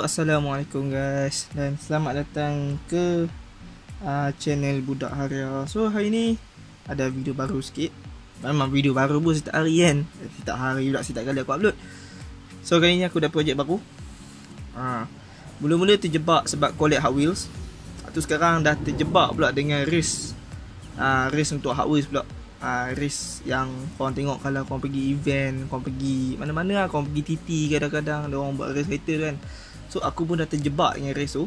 Assalamualaikum guys, dan selamat datang ke channel Budak Haria. So hari ni ada video baru sikit. Memang video baru pun setiap hari kan, setiap hari pula, setiap kali aku upload. So kali ni aku ada projek baru. Mula-mula terjebak sebab collect Hot Wheels. Tu sekarang dah terjebak pula dengan race. Race untuk Hot Wheels pula. Race yang korang tengok kalau korang pergi event, korang pergi mana-mana lah, korang pergi TT kadang-kadang dia orang buat race kereta tu kan. So aku pun dah terjebak dengan race tu.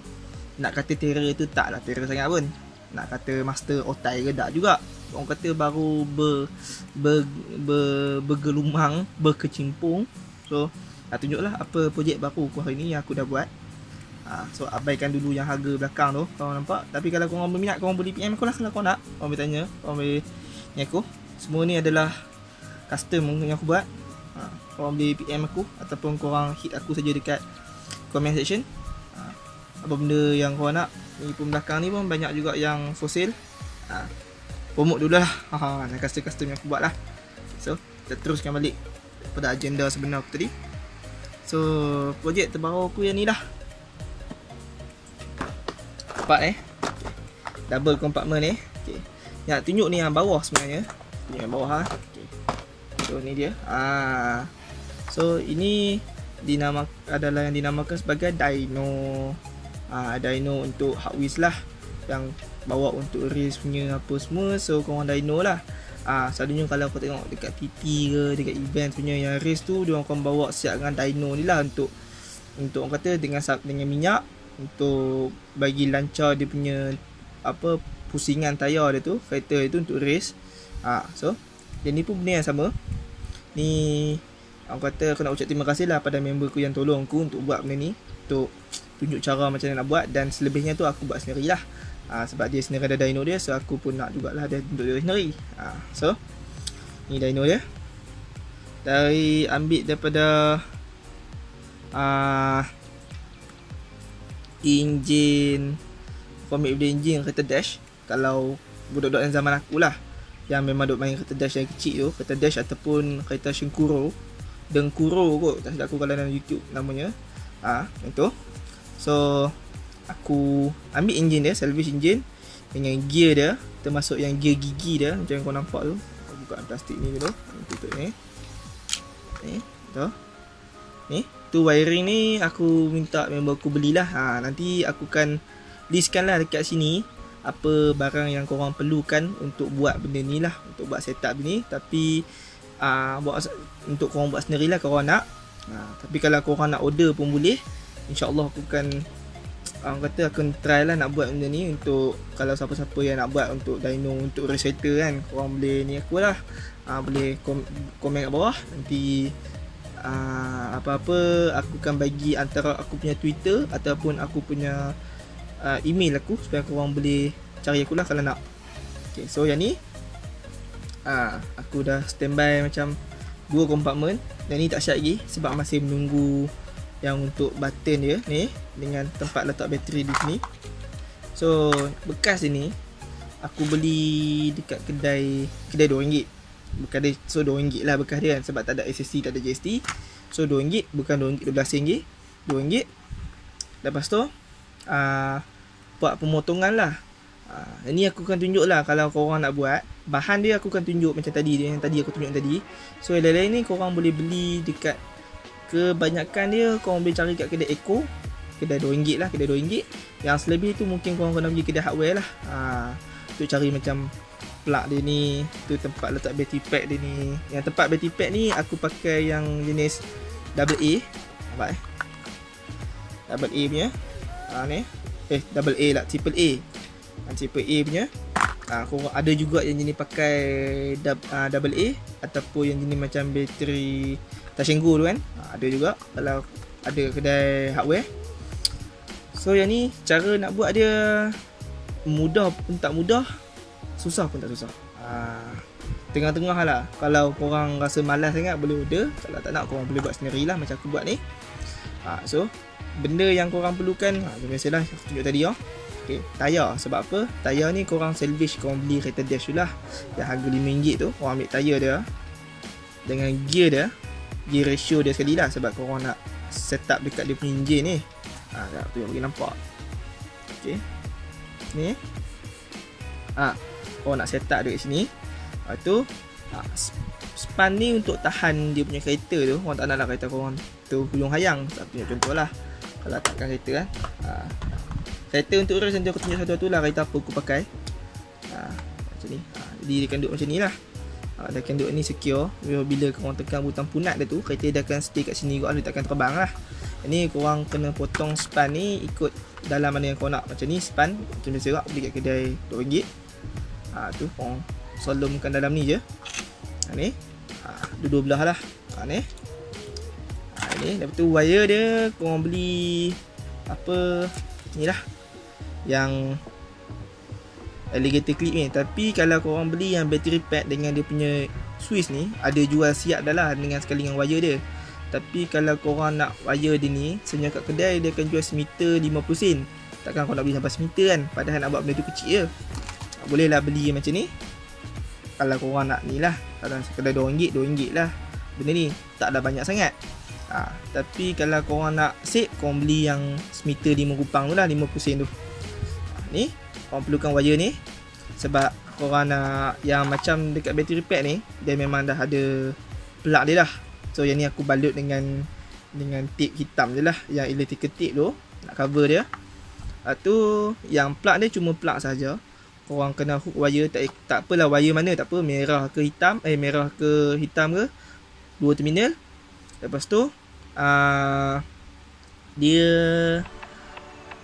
Nak kata terror tu taklah terror sangat pun. Nak kata master otai ke tak juga. Orang kata baru bergelumang, berkecimpung. So tunjuklah apa projek baru aku hari ni yang aku dah buat. So abaikan dulu yang harga belakang tu, korang nampak. Tapi kalau korang berminat, korang boleh PM aku lah kalau korang nak. Korang boleh tanya, korang boleh ni aku. Semua ni adalah custom yang aku buat. Korang boleh PM aku ataupun korang hit aku saja dekat comment section. Apa benda yang korang nak. Ni pun belakang ni pun banyak juga yang for sale. Promote dulu lah. Custom yang aku buat lah. So kita teruskan balik pada agenda sebenar aku tadi. So projek terbaru aku yang ni lah. Nampak double compartment ni. Okay. Yang tunjuk ni yang bawah sebenarnya. Tunjuk yang bawah okay. So ni dia. So ini adalah yang dinamakan sebagai dyno. Dyno untuk Hot Wheels lah, yang bawa untuk race punya apa semua. So korang dyno lah. Selalunya kalau kau tengok dekat TT ke dekat event punya yang race tu, dia orang akan bawa siap dengan dyno ni lah untuk orang kata dengan minyak untuk bagi lancar dia punya apa pusingan tayar dia tu, kereta itu untuk race. So dan ni pun benda yang sama. Ni aku kata aku nak ucap terima kasih lah pada member ku yang tolong aku untuk buat benda ni, untuk tunjuk cara macam mana nak buat. Dan selebihnya tu aku buat sendiri lah. Sebab dia sendiri ada dyno dia, so aku pun nak jugalah dia untuk dia sendiri. So ni dyno dia, dari ambil daripada enjin, format benda enjin kereta dash. Kalau budak-budak yang zaman aku lah, yang memang duk main kereta dash yang kecil tu, kereta dash ataupun kereta Shinkuro, Dengkuro kot, tak silap aku kalau dalam YouTube namanya. Itu. So aku ambil enjin dia, salvage enjin dengan gear dia, termasuk yang gear gigi dia macam yang kau nampak tu. Aku buka plastik ni dulu, tutup ni. Tu. Ni, tu wiring ni aku minta member aku belilah. Nanti aku akan listkan lah dekat sini apa barang yang korang perlukan untuk buat benda ni lah, untuk buat setup ni. Tapi untuk korang buat sendirilah korang nak. Tapi kalau korang nak order pun boleh. InsyaAllah aku akan akan try lah nak buat benda ni. Untuk kalau siapa-siapa yang nak buat untuk dyno, untuk resetter kan, korang boleh ni aku lah. Boleh komen kat bawah. Nanti apa-apa aku akan bagi antara aku punya Twitter ataupun aku punya email aku, supaya korang boleh cari aku lah kalau nak. Okay, so yang ni aku dah standby macam 2 kompartmen. Dan ni tak siap lagi sebab masih menunggu yang untuk button dia ni, dengan tempat letak bateri di sini. So bekas ni aku beli dekat kedai RM2. Bukan dia, so RM2 lah bekas dia kan, sebab tak ada SSD, tak ada GST. So RM2, bukan RM2, RM12, RM2. Lepas tu buat pemotongan lah. Ini aku akan tunjuk lah kalau korang nak buat. Bahan dia aku akan tunjuk macam tadi, yang tadi aku tunjuk tadi. So yang lain-lain ni korang boleh beli dekat, kebanyakan dia korang boleh cari kat kedai Eco, kedai RM2 lah, kedai RM2. Yang selebih tu mungkin korang kena pergi kedai hardware lah. Untuk cari macam plug dia ni, tu tempat letak battery pack dia ni. Yang tempat battery pack ni aku pakai yang jenis AA. Nampak double A punya. Ni double A lah, triple A. Triple A punya. Korang ada juga yang jenis pakai double A, ataupun yang jenis macam bateri Tashengo tu kan. Ada juga kalau ada kedai hardware. So yang ni cara nak buat dia mudah pun tak mudah, susah pun tak susah. Tengah-tengah lah. Kalau korang rasa malas sangat boleh order. Kalau tak nak korang boleh buat sendiri lah macam aku buat ni. So benda yang korang perlukan biasalah aku tunjuk tadi okay, tayar. Sebab apa? Tayar ni korang salvage, korang beli kereta dash tu lah yang harga RM5 tu. Korang ambil tayar dia dengan gear dia, gear ratio dia sekali lah, sebab korang nak set up dekat dia punya enjin ni. Sekejap tu yang bagi nampak. Okey. Ni. Korang nak set up dekat sini. Lepas tu span ni untuk tahan dia punya kereta tu. Korang tak nak lah kereta korang terhuyung hayang. Tapi contoh lah, kalau takkan kereta kan, kereta untuk race nanti aku tunjuk satu-satu lah kereta apa aku pakai. Macam ni. Jadi dia akan duduk macam ni lah. Dia akan duduk ni secure. Bila korang tekan butang punat dia tu, kereta dia akan stay kat sini juga, dia takkan terbang lah. Ini korang kena potong span ni ikut dalam mana yang korang nak. Macam ni span, macam biasa juga beli kat kedai RM2. Tu korang solomkan dalam ni je. Ni dua belah lah. Ni lepas tu wire dia korang beli apa ni lah, yang alligator clip ni. Tapi kalau korang beli yang battery pack dengan dia punya switch ni, ada jual siap dah lah dengan sekali dengan wire dia. Tapi kalau korang nak wire dia ni, sebenarnya kat kedai dia akan jual semeter 50 sen. Takkan korang nak beli sampai semeter kan, padahal nak buat benda tu kecil je. Boleh lah beli macam ni. Kalau korang nak ni lah, kalau sekadar RM2 lah benda ni, tak ada banyak sangat. Tapi kalau korang nak save, korang beli yang semeter 5 kupang tu lah, 50 sen tu. Ni korang perlukan wire ni, sebab korang nak yang macam dekat battery pack ni, dia memang dah ada plug dia dah. So yang ni aku balut dengan tape hitam je lah, yang electrical tape tu nak cover dia. Tu yang plug dia cuma plug saja. Korang kena hook wire, tak apalah wire mana, tak apa, merah ke hitam ke, dua terminal. Lepas tu dia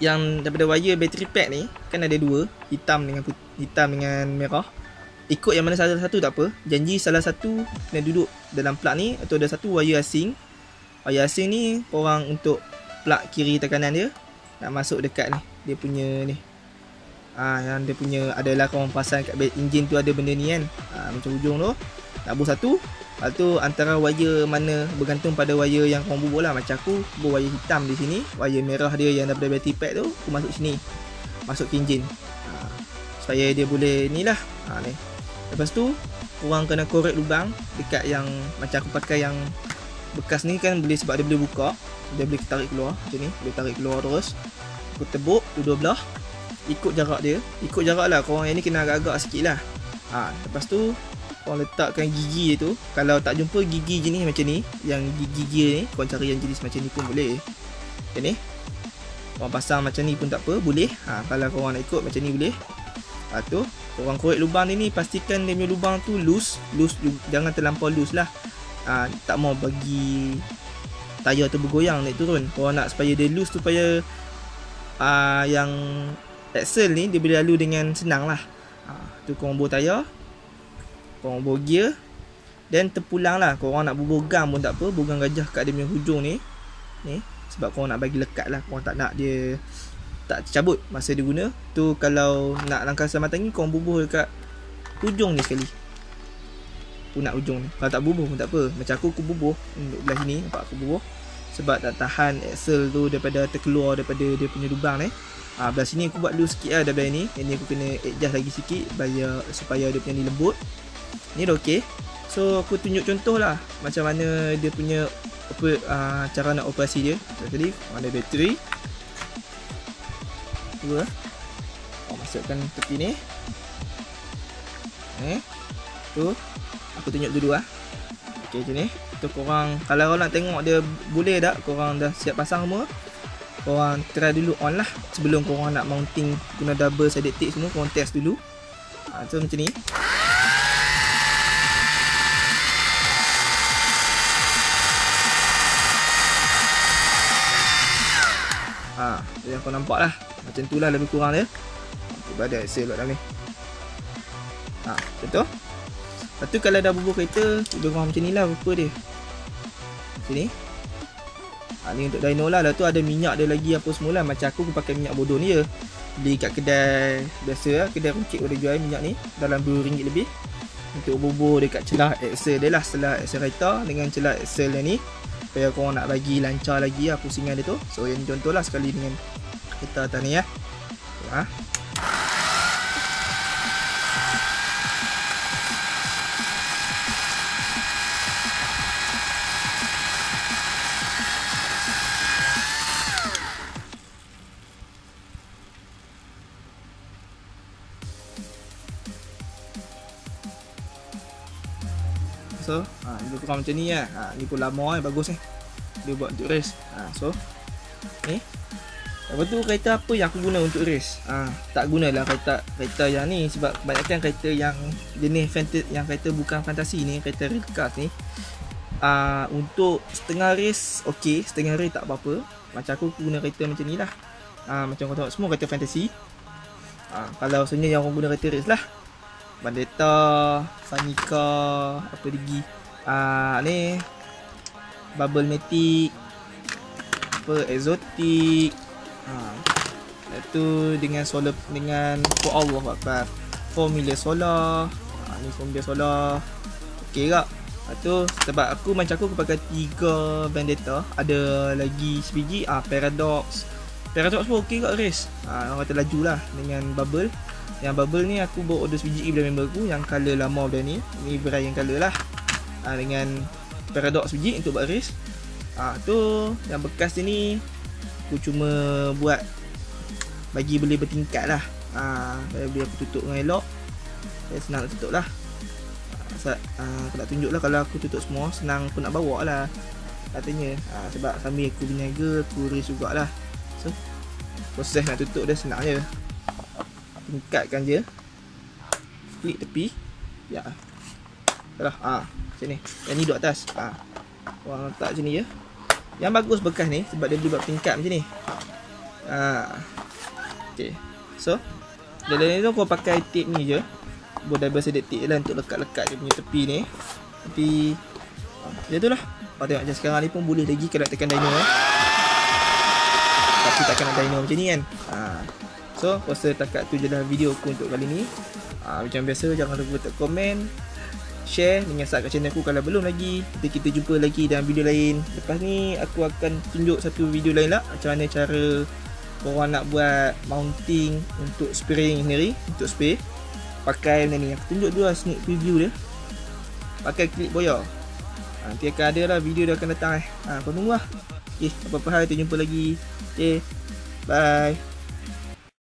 yang daripada wire battery pack ni kan ada dua, hitam dengan merah. Ikut yang mana salah satu tak apa, janji salah satu kena duduk dalam plug ni, atau ada satu wire asing. Wire asing ni korang untuk plug kiri tekanan dia nak masuk dekat ni, dia punya ni. Yang dia punya adalah korang pasang kat enjin tu, ada benda ni kan. Macam ujung tu nak bubuh satu. Lepas tu antara wire mana bergantung pada wire yang korang bubuh lah. Macam aku bubuh wire hitam di sini, wire merah dia yang daripada battery pack tu aku masuk sini, masuk ke enjin, supaya dia boleh ni lah. Ni. Lepas tu korang kena korek lubang dekat yang macam aku pakai yang bekas ni kan, boleh sebab dia boleh buka, dia boleh tarik keluar macam ni, boleh tarik keluar terus. Aku tebuk dua belah, ikut jarak dia, ikut jarak lah. Korang yang ni kena agak-agak sikit lah. Lepas tu korang letakkan gigi dia tu. Kalau tak jumpa gigi jenis macam ni, yang gigi gear ni, korang cari yang jenis macam ni pun boleh. Macam ni korang pasang macam ni pun tak apa, boleh. Kalau korang nak ikut macam ni boleh. Tu korang korek lubang ni, pastikan dia punya lubang tu loose, jangan terlampau loose lah. Tak mau bagi tayar tu bergoyang naik turun. Korang nak supaya dia loose tu, supaya yang axle ni dia boleh lalu dengan senang lah. Tu korang bubuh tayar, korang bubuh gear, dan terpulang lah. Korang nak bubuh gam pun tak apa, bubuh gam gajah kat dia punya hujung ni, sebab korang nak bagi lekat lah, korang tak nak dia tak tercabut masa dia guna. Tu kalau nak langkah selamatan ni, korang bubuh dekat hujung ni sekali, punat hujung ni. Kalau tak bubuh pun tak apa. Macam aku bubuh belah sini, nampak aku bubuh, sebab tak tahan axle tu daripada terkeluar daripada dia punya lubang ni. Belah sini aku buat loose sikit lah daripada ni. Yang ni aku kena adjust lagi sikit supaya dia punya ni lembut. Ni dah ok. So aku tunjuk contoh lah macam mana dia punya cara nak operasi dia. Jadi ada bateri dua, masukkan tepi ni. Tu aku tunjuk dulu lah. Ok macam ni. Tu korang, kalau korang nak tengok dia boleh tak, korang dah siap pasang semua, korang try dulu on lah. Sebelum korang nak mounting guna double sided tape semua, korang test dulu. So macam ni. Yang kau nampak lah, macam tu lah lebih kurang dia. Badan axle kat dalam ni. Contoh. Lepas tu kalau dah bubuh kereta, lebih kurang macam ni lah rupa dia. Macam ni. Ni untuk dyno lah. Lepas tu ada minyak dia lagi apa semula. Macam aku pakai minyak bodoh ni je. Beli kat kedai biasa lah, kedai runcit boleh jual minyak ni dalam RM2 lebih. Untuk bubuh dekat celah axle dia lah, celah accelerator dengan celah axle dia ni, supaya korang nak bagi lancar lagi lah pusingan dia tu. So yang contoh lah sekali dengan kereta atas ni ya. So lebih kurang macam ni lah. Ni pun lama bagus dia buat untuk race. So ni lepas tu kereta apa yang aku guna untuk race? Tak gunalah kereta yang ni, sebab kebanyakan kereta yang jenis yang kereta bukan fantasi ni, kereta real cars ni, untuk setengah race okey, setengah race tak apa-apa. Macam aku guna kereta macam ni lah. Macam kau tengok semua kereta fantasi. Kalau sebenarnya yang orang guna kereta race lah, Bandetta, Fanica, apa lagi, ni Bubble Matic, apa Exotic, itu dengan solar, dengan Allah Akbar, Formula Solar. Ni Formula Solar okey tak? Lepas tu sebab aku aku pakai 3 Vendetta, ada lagi sebiji Paradox pun okey kat race. Orang kata laju lah dengan Bubble. Yang Bubble ni aku bawa order sebiji bila member aku yang color lama dah ni Brian color lah, dengan Paradox sebiji untuk buat race. Tu yang bekas ni aku cuma buat bagi boleh bertingkat lah. Bila aku tutup dengan elok, senang nak tutup lah. Aku nak tunjuk lah, kalau aku tutup semua senang aku nak bawa lah katanya. Sebab sambil aku berniaga, aku race jugalah. So proses nak tutup dia senang je, tingkatkan je, klik tepi ya dah. Macam ni, yang ni duduk atas. Orang letak macam ni je. Yang bagus bekas ni sebab dia boleh buat tingkat macam ni. Okay, so dalam ni tu kau pakai tape ni je, boleh bersedik tape lah untuk lekat-lekat dia punya tepi ni. Tapi dia tu lah. Kau tengok macam sekarang ni pun boleh lagi kalau tekan dyno tapi takkan nak dyno macam ni kan. So rasa takat tu je lah video aku untuk kali ni. Macam biasa, jangan lupa tekan komen, share dengan subscribe kat channel aku kalau belum lagi. Kita jumpa lagi dalam video lain. Lepas ni aku akan tunjuk satu video lain lah, macam mana cara korang nak buat mounting untuk spraying sendiri, untuk spray pakai benda ni. Aku tunjuk dulu lah sneak preview dia pakai clip boya. Nanti akan ada lah video dia akan datang. Kau tunggu lah. Okay, apa-apa hal kita jumpa lagi. Okay, bye.